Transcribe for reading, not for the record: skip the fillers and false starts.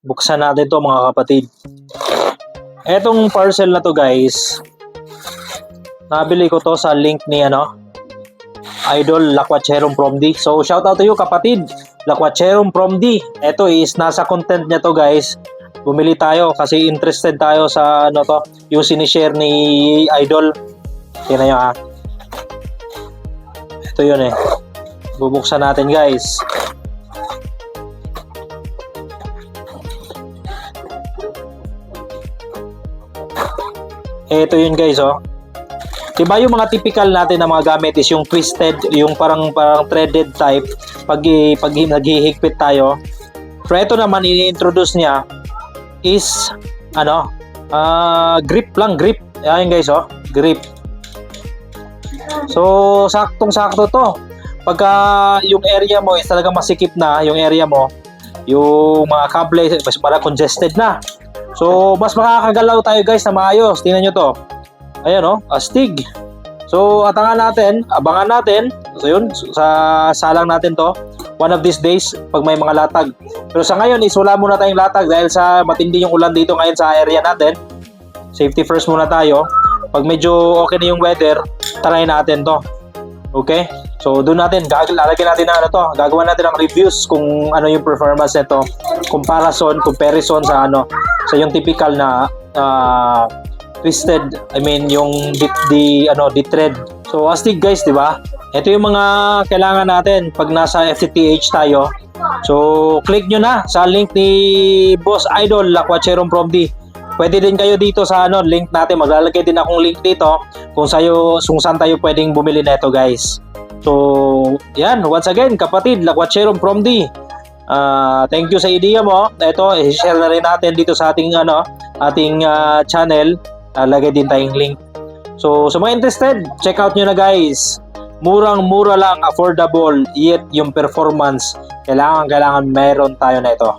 Buksan natin to mga kapatid. Etong parcel na to guys, nabili ko to sa link ni Idol Laquacherum Promdi. So shout out to you kapatid, Laquacherum Promdi. Ito is nasa content niya to guys. Bumili tayo kasi interested tayo sa yung sinishare ni Idol. Tingnan nyo ha. Ito yun Bubuksan natin guys. Ito yun guys Diba yung mga typical natin na mga gamit is yung twisted, yung parang threaded type pag naghihigpit tayo. Pero ito naman ini-introduce niya is grip lang, grip. Ayan guys grip. So saktong-sakto to. Pagka yung area mo is talagang masikip na, yung area mo, yung mga kable mas para congested na. So mas makakagalaw tayo guys na maayos. Tingnan nyo to. Ayan astig. So abangan natin. So yun, salang natin to. One of these days pag may mga latag. Pero sa ngayon wala muna tayong latag dahil sa matindi yung ulan dito ngayon sa area natin. Safety first muna tayo. Pag medyo okay na yung weather, try natin to. Okay? So doon natin lalagyan natin na gagawa natin ng reviews kung ano yung performance nito, comparison sa yung typical na twisted, yung di thread. So astig guys, di ba? Ito yung mga kailangan natin pag nasa FTTH tayo. So click nyo na sa link ni Boss Idol Laquacherum Promdi. Pwede din kayo dito sa link natin. Maglalagay din akong link dito kung saan tayo pwedeng bumili nito guys. So yan, once again kapatid, Laquacherum Promdi. Thank you sa idea mo. Ito, i-share na rin natin dito sa ating channel. Lagay din tayong link. So sa mga interested, check out nyo na guys. Murang-mura lang, affordable, yet yung performance kailangan meron tayo na ito.